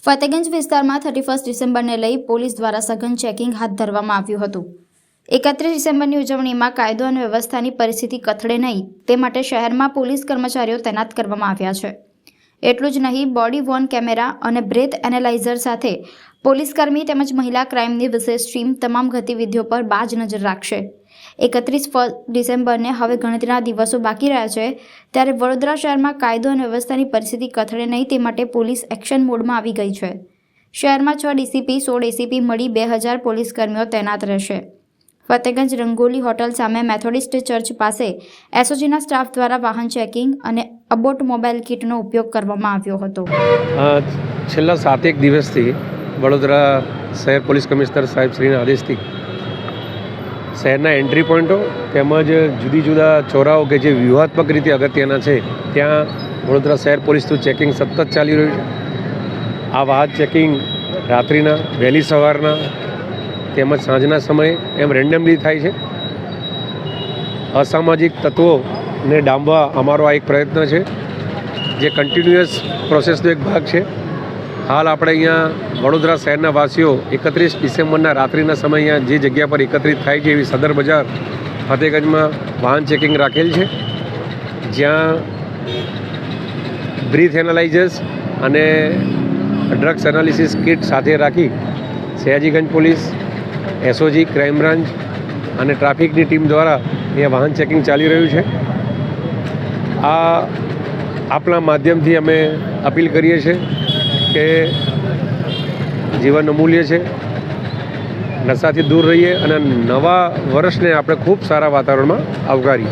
ફતેગંજ વિસ્તારમાં 31 ડિસેમ્બરને લઈ પોલીસ દ્વારા સઘન ચેકિંગ હાથ ધરવામાં આવ્યું હતું। 31 ડિસેમ્બરની ઉજવણીમાં કાયદો અને વ્યવસ્થાની પરિસ્થિતિ કથળે નહીં તે માટે શહેરમાં પોલીસ કર્મચારીઓ તૈનાત કરવામાં આવ્યા છે। એટલું જ નહીં, બોડી વોર્ન કેમેરા અને બ્રેથ એનાલાઇઝર સાથે પોલીસકર્મી તેમજ મહિલા ક્રાઇમની વિશેષ ટીમ તમામ ગતિવિધિઓ પર બાજ નજર રાખશે। 31 ડિસેમ્બરને હવે ગણતરીના દિવસો બાકી રહ્યા છે, ત્યારે વડોદરા શહેરમાં કાયદો અને વ્યવસ્થાની પરિસ્થિતિ કથળે નહીં તે માટે પોલીસ એક્શન મોડમાં આવી ગઈ છે। શહેરમાં 6 ડીસીપી 16 એસીપી મળી 2000 પોલીસકર્મીઓ તૈનાત રહેશે। ફતેગંજ રંગોલી હોટલ સામે મેથોડિસ્ટ ચર્ચ પાસે એસઓજીના સ્ટાફ દ્વારા વાહન ચેકિંગ અને અબોટ મોબાઈલ કિટનો ઉપયોગ કરવામાં આવ્યો હતો। છેલ્લા 7 દિવસથી વડોદરા શહેર પોલીસ કમિશનર સાહેબશ્રીના આદેશથી શહેરના એન્ટ્રી પોઈન્ટો તેમજ જુદી જુદા ચોરાઓ કે જે વ્યૂહાત્મક રીતે અગત્યના છે ત્યાં વડોદરા શહેર પોલીસનું ચેકિંગ સતત ચાલી રહ્યું છે। આ વાહન ચેકિંગ રાત્રિના, વહેલી સવારના તેમજ સાંજના સમયે એમ રેન્ડમલી થાય છે। અસામાજિક તત્વોને ડામવા અમારો આ એક પ્રયત્ન છે, જે કન્ટિન્યુઅસ પ્રોસેસનો એક ભાગ છે। હાલ આપણે અહીંયા વડોદરા શહેરના વાસીઓ 31 ડિસેમ્બરના રાત્રિના સમય અહીંયા જે જગ્યા પર એકત્રિત થાય છે એવી સદર બજાર ફતેગંજમાં વાહન ચેકિંગ રાખેલ છે, જ્યાં બ્રીથ એનાલાઇઝર્સ અને ડ્રગ્સ એનાલિસિસ કિટ સાથે રાખી Sayajiganj police, SOG, crime branch અને ટ્રાફિકની ટીમ દ્વારા અહીંયા વાહન ચેકિંગ ચાલી રહ્યું છે। આપણા માધ્યમથી અમે અપીલ કરીએ છીએ કે જીવન અમૂલ્ય છે, નશાથી દૂર રહીએ અને નવા વર્ષને આપણે ખૂબ સારા વાતાવરણમાં આવકારીએ।